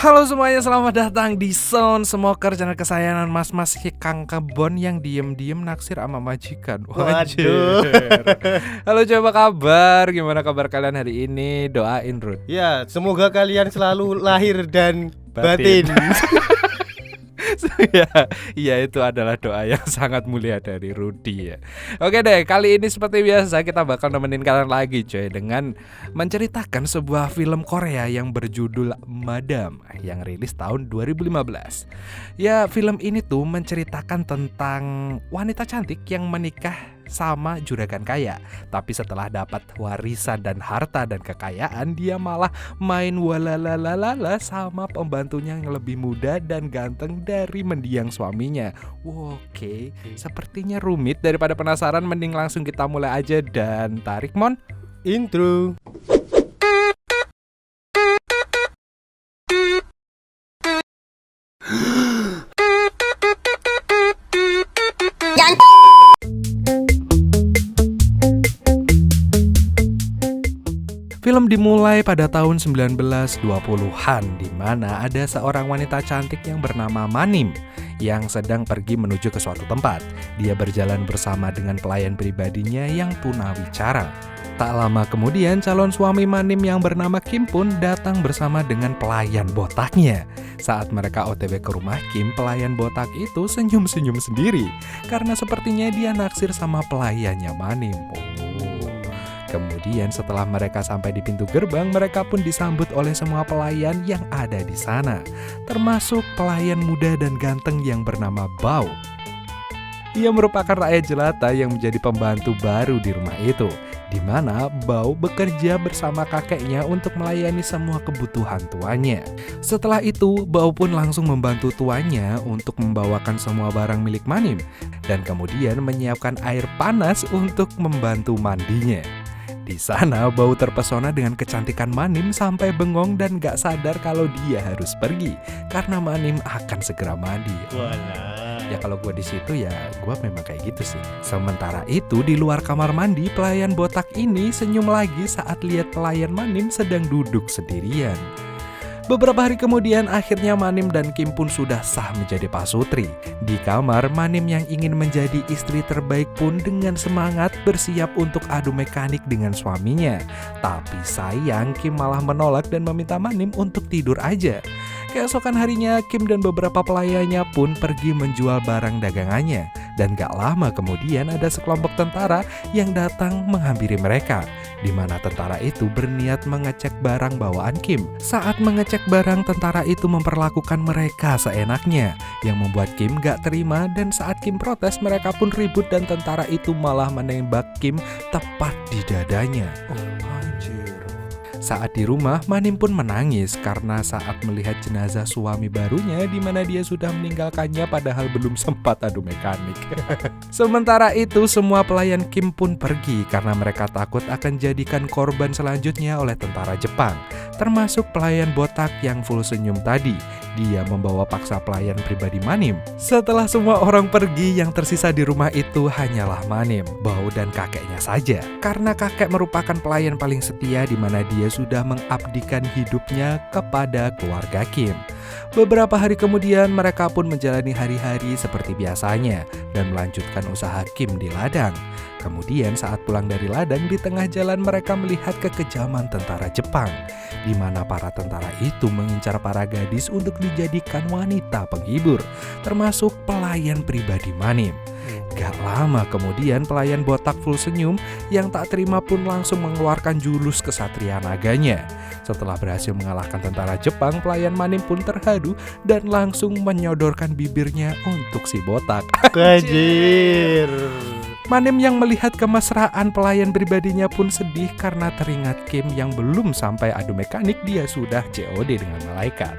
Halo semuanya, selamat datang di Sound Smoker, channel kesayangan mas-mas Kang Kebon yang diem-diem naksir sama majikan. Waduh. Halo, coba kabar? Gimana kabar kalian hari ini? Doain Ruth. Ya, semoga kalian selalu lahir dan batin. Iya, itu adalah doa yang sangat mulia dari Rudy ya. Oke deh, kali ini seperti biasa kita bakal nemenin kalian lagi coy, dengan menceritakan sebuah film Korea yang berjudul Madam yang rilis tahun 2015. Ya, film ini tuh menceritakan tentang wanita cantik yang menikah sama juragan kaya, tapi setelah dapat warisan dan harta dan kekayaan, dia malah main walalalala sama pembantunya yang lebih muda dan ganteng dari mendiang suaminya. Oke, sepertinya rumit. Daripada penasaran, mending langsung kita mulai aja dan tarik mon Intro. Film dimulai pada tahun 1920-an, di mana ada seorang wanita cantik yang bernama Manim yang sedang pergi menuju ke suatu tempat. Dia berjalan bersama dengan pelayan pribadinya yang tunawicara. Tak lama kemudian, calon suami Manim yang bernama Kim pun datang bersama dengan pelayan botaknya. Saat mereka OTW ke rumah Kim, pelayan botak itu senyum-senyum sendiri karena sepertinya dia naksir sama pelayannya Manim. Kemudian setelah mereka sampai di pintu gerbang, mereka pun disambut oleh semua pelayan yang ada di sana, termasuk pelayan muda dan ganteng yang bernama Bao. Ia merupakan rakyat jelata yang menjadi pembantu baru di rumah itu, di mana Bao bekerja bersama kakeknya untuk melayani semua kebutuhan tuannya. Setelah itu, Bao pun langsung membantu tuannya untuk membawakan semua barang milik Manim, dan kemudian menyiapkan air panas untuk membantu mandinya. Di sana, Bao terpesona dengan kecantikan Manim sampai bengong dan gak sadar kalau dia harus pergi karena Manim akan segera mandi. Walah. Ya kalau gue di situ ya gue memang kayak gitu sih. Sementara itu di luar kamar mandi, pelayan botak ini senyum lagi saat lihat pelayan Manim sedang duduk sendirian. Beberapa hari kemudian, akhirnya Manim dan Kim pun sudah sah menjadi pasutri. Di kamar, Manim yang ingin menjadi istri terbaik pun dengan semangat bersiap untuk adu mekanik dengan suaminya. Tapi sayang, Kim malah menolak dan meminta Manim untuk tidur aja. Keesokan harinya, Kim dan beberapa pelayannya pun pergi menjual barang dagangannya. Dan gak lama kemudian ada sekelompok tentara yang datang menghampiri mereka, di mana tentara itu berniat mengecek barang bawaan Kim. Saat mengecek barang, tentara itu memperlakukan mereka seenaknya, yang membuat Kim gak terima, dan saat Kim protes, mereka pun ribut dan tentara itu malah menembak Kim tepat di dadanya. Saat di rumah, Manim pun menangis karena saat melihat jenazah suami barunya di mana dia sudah meninggalkannya padahal belum sempat adu mekanik. Sementara itu, semua pelayan Kim pun pergi karena mereka takut akan jadikan korban selanjutnya oleh tentara Jepang, termasuk pelayan botak yang full senyum tadi. Dia membawa paksa pelayan pribadi Manim. Setelah semua orang pergi, yang tersisa di rumah itu hanyalah Manim, Bao dan kakeknya saja. Karena kakek merupakan pelayan paling setia di mana dia sudah mengabdikan hidupnya kepada keluarga Kim. Beberapa hari kemudian mereka pun menjalani hari-hari seperti biasanya dan melanjutkan usaha Kim di ladang. Kemudian saat pulang dari ladang, di tengah jalan mereka melihat kekejaman tentara Jepang, di mana para tentara itu mengincar para gadis untuk dijadikan wanita penghibur, termasuk pelayan pribadi Manim. Gak lama kemudian, pelayan botak full senyum yang tak terima pun langsung mengeluarkan jurus kesatria naganya. Setelah berhasil mengalahkan tentara Jepang, pelayan Manim pun terharu dan langsung menyodorkan bibirnya untuk si botak. Kajir. Manim yang melihat kemesraan pelayan pribadinya pun sedih karena teringat Kim yang belum sampai adu mekanik, dia sudah COD dengan malaikat.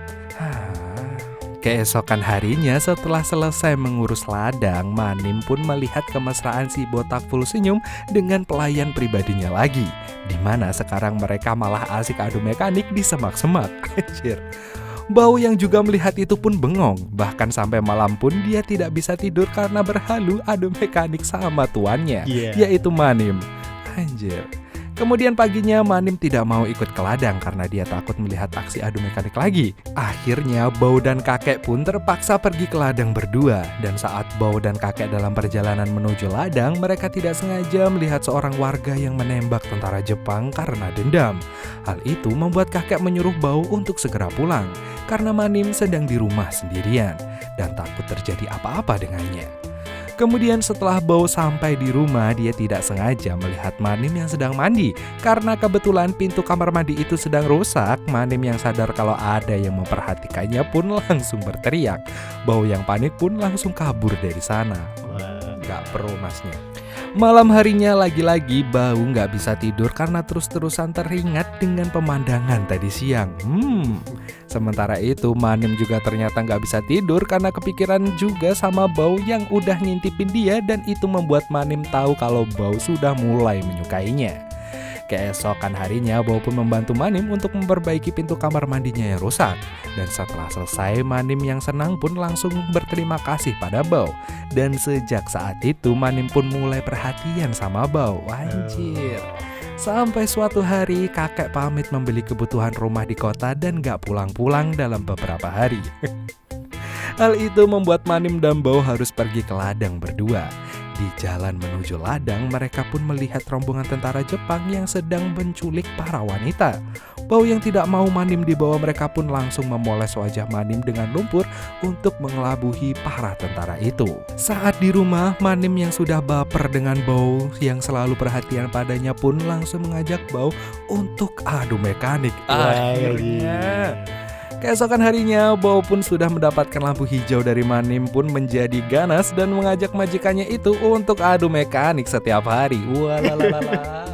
Keesokan harinya setelah selesai mengurus ladang, Manim pun melihat kemesraan si botak full senyum dengan pelayan pribadinya lagi, di mana sekarang mereka malah asik adu mekanik di semak-semak. Anjir. Bao yang juga melihat itu pun bengong, bahkan sampai malam pun dia tidak bisa tidur karena berhalu adu mekanik sama tuannya, yaitu Manim. Anjir. Kemudian paginya Manim tidak mau ikut ke ladang karena dia takut melihat aksi adu mekanik lagi. Akhirnya Bao dan kakek pun terpaksa pergi ke ladang berdua. Dan saat Bao dan kakek dalam perjalanan menuju ladang, mereka tidak sengaja melihat seorang warga yang menembak tentara Jepang karena dendam. Hal itu membuat kakek menyuruh Bao untuk segera pulang karena Manim sedang di rumah sendirian dan takut terjadi apa-apa dengannya. Kemudian setelah Bao sampai di rumah, dia tidak sengaja melihat Manim yang sedang mandi. Karena kebetulan pintu kamar mandi itu sedang rusak, Manim yang sadar kalau ada yang memperhatikannya pun langsung berteriak. Bao yang panik pun langsung kabur dari sana. Gak perlu masnya. Malam harinya lagi-lagi Bao gak bisa tidur karena terus-terusan teringat dengan pemandangan tadi siang. Sementara itu Manim juga ternyata gak bisa tidur karena kepikiran juga sama Bao yang udah ngintipin dia, dan itu membuat Manim tahu kalau Bao sudah mulai menyukainya. Keesokan harinya Bao pun membantu Manim untuk memperbaiki pintu kamar mandinya yang rusak. Dan setelah selesai, Manim yang senang pun langsung berterima kasih pada Bao. Dan sejak saat itu Manim pun mulai perhatian sama Bao. Anjir. Sampai suatu hari kakek pamit membeli kebutuhan rumah di kota dan gak pulang-pulang dalam beberapa hari. Hal itu membuat Manim dan Bao harus pergi ke ladang berdua. Di jalan menuju ladang, mereka pun melihat rombongan tentara Jepang yang sedang menculik para wanita. Bao yang tidak mau Manim dibawa, mereka pun langsung memoles wajah Manim dengan lumpur untuk mengelabuhi para tentara itu. Saat di rumah, Manim yang sudah baper dengan Bao yang selalu perhatian padanya pun langsung mengajak Bao untuk adu mekanik. Akhirnya keesokan harinya, Bao pun sudah mendapatkan lampu hijau dari Manim pun menjadi ganas dan mengajak majikannya itu untuk adu mekanik setiap hari. Walalalala.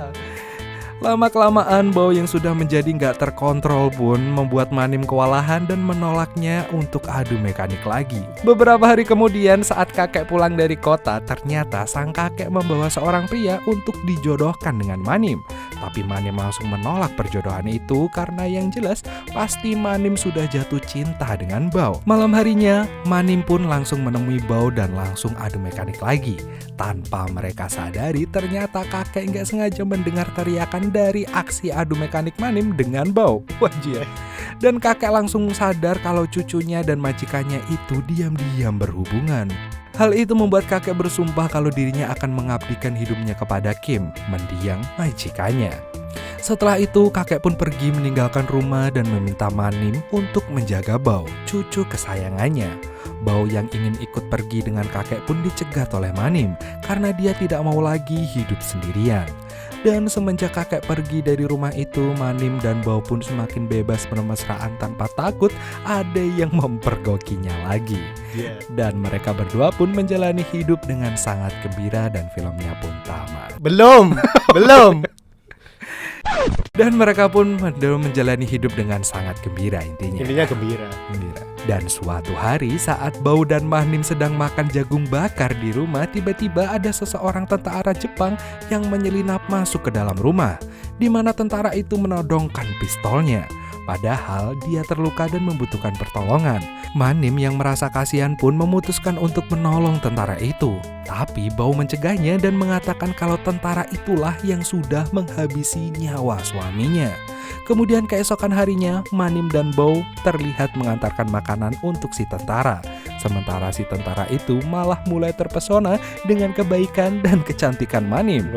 Lama-kelamaan Bao yang sudah menjadi gak terkontrol pun membuat Manim kewalahan dan menolaknya untuk adu mekanik lagi. Beberapa hari kemudian saat kakek pulang dari kota, ternyata sang kakek membawa seorang pria untuk dijodohkan dengan Manim. Tapi Manim langsung menolak perjodohan itu karena yang jelas pasti Manim sudah jatuh cinta dengan Bao. Malam harinya Manim pun langsung menemui Bao dan langsung adu mekanik lagi. Tanpa mereka sadari, ternyata kakek nggak sengaja mendengar teriakan dari aksi adu mekanik Manim dengan Bao. Wajib. Dan kakek langsung sadar kalau cucunya dan majikannya itu diam-diam berhubungan. Hal itu membuat kakek bersumpah kalau dirinya akan mengabdikan hidupnya kepada Kim, mendiang majikannya. Setelah itu kakek pun pergi meninggalkan rumah dan meminta Manim untuk menjaga Bao, cucu kesayangannya. Bao yang ingin ikut pergi dengan kakek pun dicegat oleh Manim karena dia tidak mau lagi hidup sendirian. Dan semenjak kakek pergi dari rumah itu, Manim dan Bao pun semakin bebas bermesraan tanpa takut ada yang mempergokinya lagi. Dan mereka berdua pun menjalani hidup dengan sangat gembira dan filmnya pun tamat. Belum. Dan mereka pun menjalani hidup dengan sangat gembira intinya. Intinya gembira. Dan suatu hari saat Bao dan Manim sedang makan jagung bakar di rumah, tiba-tiba ada seseorang tentara Jepang yang menyelinap masuk ke dalam rumah, di mana tentara itu menodongkan pistolnya. Padahal dia terluka dan membutuhkan pertolongan. Manim yang merasa kasihan pun memutuskan untuk menolong tentara itu. Tapi Bao mencegahnya dan mengatakan kalau tentara itulah yang sudah menghabisi nyawa suaminya. Kemudian keesokan harinya, Manim dan Bao terlihat mengantarkan makanan untuk si tentara. Sementara si tentara itu malah mulai terpesona dengan kebaikan dan kecantikan Manim.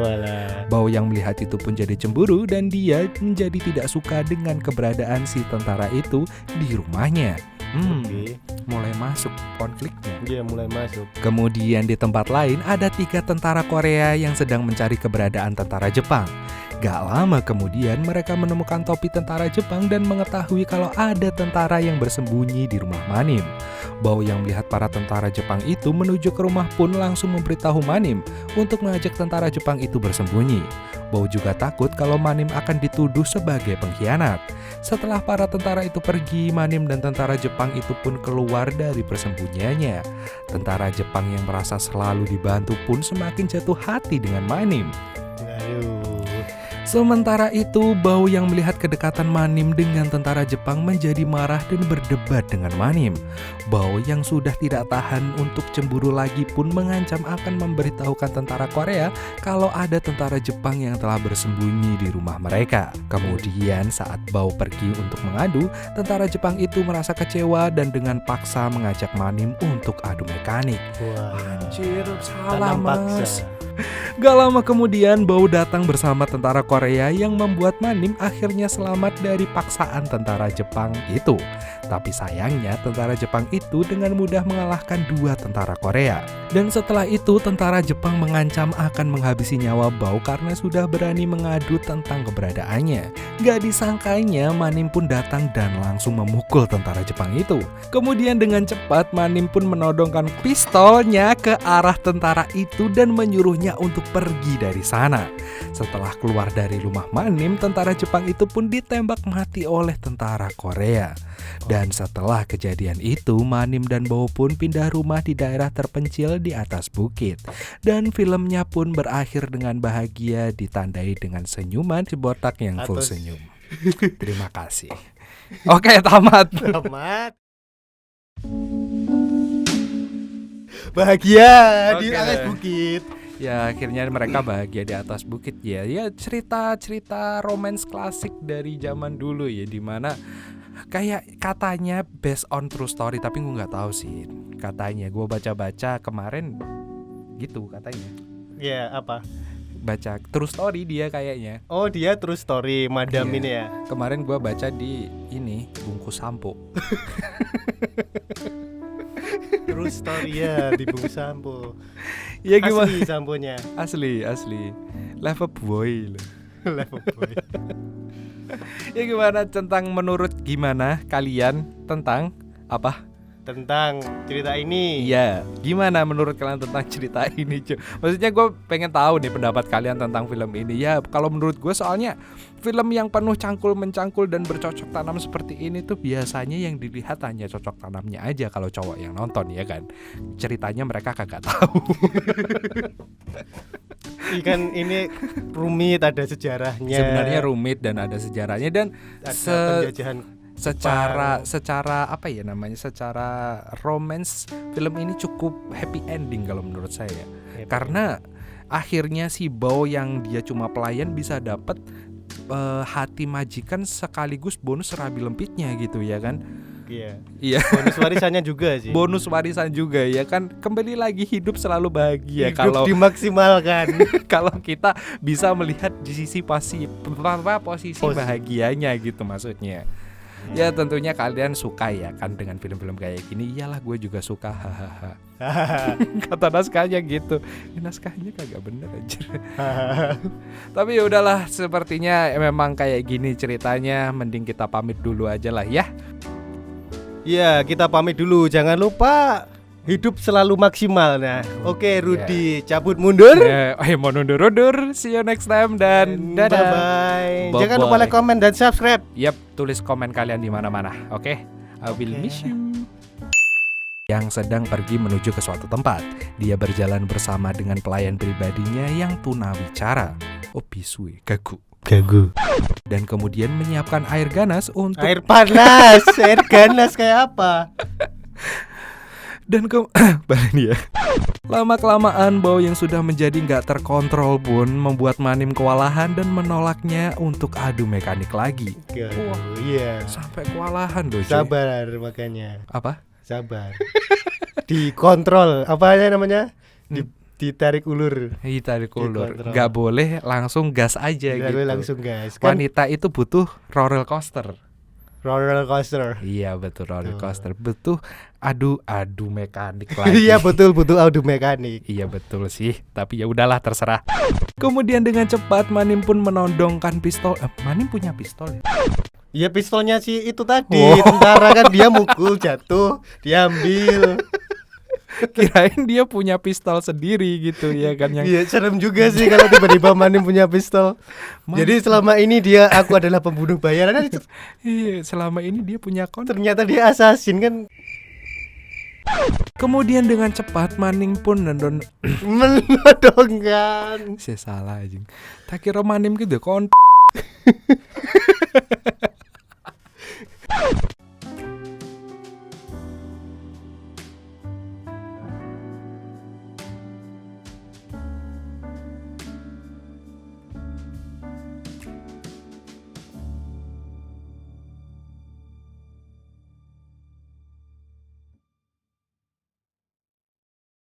Bao yang melihat itu pun jadi cemburu dan dia menjadi tidak suka dengan keberadaan si tentara itu di rumahnya. Mulai masuk konfliknya. Dia mulai masuk. Kemudian di tempat lain ada 3 tentara Korea yang sedang mencari keberadaan tentara Jepang. Gak lama kemudian mereka menemukan topi tentara Jepang dan mengetahui kalau ada tentara yang bersembunyi di rumah Manim. Bao yang melihat para tentara Jepang itu menuju ke rumah pun langsung memberitahu Manim untuk mengajak tentara Jepang itu bersembunyi. Bao juga takut kalau Manim akan dituduh sebagai pengkhianat. Setelah para tentara itu pergi, Manim dan tentara Jepang itu pun keluar dari persembunyiannya. Tentara Jepang yang merasa selalu dibantu pun semakin jatuh hati dengan Manim. Sementara itu, Bao yang melihat kedekatan Manim dengan tentara Jepang menjadi marah dan berdebat dengan Manim. Bao yang sudah tidak tahan untuk cemburu lagi pun mengancam akan memberitahukan tentara Korea kalau ada tentara Jepang yang telah bersembunyi di rumah mereka. Kemudian saat Bao pergi untuk mengadu, tentara Jepang itu merasa kecewa dan dengan paksa mengajak Manim untuk adu mekanik. Wah, Anjir, salah tanam mas. paksa. Gak lama kemudian Bao datang bersama tentara Korea yang membuat Manim akhirnya selamat dari paksaan tentara Jepang itu. Tapi sayangnya tentara Jepang itu dengan mudah mengalahkan 2 tentara Korea. Dan setelah itu tentara Jepang mengancam akan menghabisi nyawa Bao karena sudah berani mengadu tentang keberadaannya. Gak disangkanya Manim pun datang dan langsung memukul tentara Jepang itu. Kemudian dengan cepat Manim pun menodongkan pistolnya ke arah tentara itu dan menyuruhnya untuk pergi dari sana. Setelah keluar dari rumah Manim, tentara Jepang itu pun ditembak mati oleh tentara Korea. Dan setelah kejadian itu, Manim dan Bao pun pindah rumah di daerah terpencil di atas bukit. Dan filmnya pun berakhir dengan bahagia ditandai dengan senyuman si botak yang full senyum. Terima kasih. Oke, tamat. Tamat. Bahagia di Oke. atas bukit. Ya akhirnya mereka bahagia di atas bukit ya. Ya cerita-cerita romance klasik dari zaman dulu ya, dimana kayak katanya based on true story, tapi gue nggak tahu sih. Katanya gue baca-baca kemarin gitu katanya. Ya, apa? Baca true story dia kayaknya. Oh, dia true story madam Iya. ini ya. Kemarin gue baca di ini bungkus sampo. True story ya di bungkus sampo. Ya gimana? Asli samponya. Asli. Level boy loh. Level boy. Ya gimana tentang menurut gimana kalian tentang apa? Tentang cerita ini. Iya, gimana menurut kalian tentang cerita ini, cuy? Maksudnya gue pengen tahu nih pendapat kalian tentang film ini. Ya, kalau menurut gue soalnya film yang penuh cangkul-mencangkul dan bercocok tanam seperti ini tuh biasanya yang dilihat hanya cocok tanamnya aja kalau cowok yang nonton, ya kan? Ceritanya mereka kagak tahu. Ikan ini rumit, ada sejarahnya. Sebenarnya rumit dan ada sejarahnya dan ada penjajahan secara apa ya namanya, secara romance film ini cukup happy ending kalau menurut saya. Karena akhirnya si Bao yang dia cuma pelayan bisa dapat hati majikan sekaligus bonus serabi lempitnya gitu ya kan. Iya. Bonus warisannya juga sih. Bonus warisan juga ya kan. Kembali lagi hidup selalu bahagia Hidup kalau dimaksimalkan. kalau kita bisa melihat di sisi posisi bahagianya gitu maksudnya. Ya tentunya kalian suka ya kan dengan film-film kayak gini. Iyalah gue juga suka. Hahaha. Kata naskahnya gitu. Naskahnya kagak bener aja. Tapi ya udahlah, sepertinya memang kayak gini ceritanya. Mending kita pamit dulu aja lah ya. Ya, kita pamit dulu. Jangan lupa hidup selalu maksimal. Nah, oke Rudi, cabut mundur. Mau undur-undur. See you next time dan dadah. Bye-bye. Bye-bye. Jangan lupa like, comment, dan subscribe. Yap, tulis komen kalian di mana-mana. Oke? I will miss you. Yang sedang pergi menuju ke suatu tempat. Dia berjalan bersama dengan pelayan pribadinya yang tunawicara. Oh, bisui, gagu. Dan kemudian menyiapkan air ganas untuk Air panas, air ganas kayak apa? dan balik ya. Lama-kelamaan Bao yang sudah menjadi nggak terkontrol pun membuat Manim kewalahan dan menolaknya untuk adu mekanik lagi. Wah, Iya. sampai kewalahan doh. cuy. Sabar makanya. Apa? Sabar. Dikontrol. Apa namanya? Ditarik ulur. Tarik ulur. Dikontrol. Nggak boleh langsung gas aja Tidak gitu. boleh langsung guys. Kan Wanita itu butuh roller coaster. roller coaster. Iya betul, roller coaster. Butuh adu mekanik lagi. Iya betul butuh audio mekanik. Iya betul sih, tapi ya udahlah terserah. Kemudian dengan cepat Manim pun menodongkan pistol. Manim punya pistol ya? Ya pistolnya sih itu tadi. Tentara kan dia mukul jatuh, diambil. Kirain dia punya pistol sendiri gitu ya kan yang. Iya serem juga sih kalau tiba-tiba Manim punya pistol. Jadi selama ini aku adalah pembunuh bayaran. Iya, selama ini dia punya Ternyata dia assassin kan. Kemudian dengan cepat Maning pun menodongkan. saya salah anjing. Tak kira Manim gitu kon.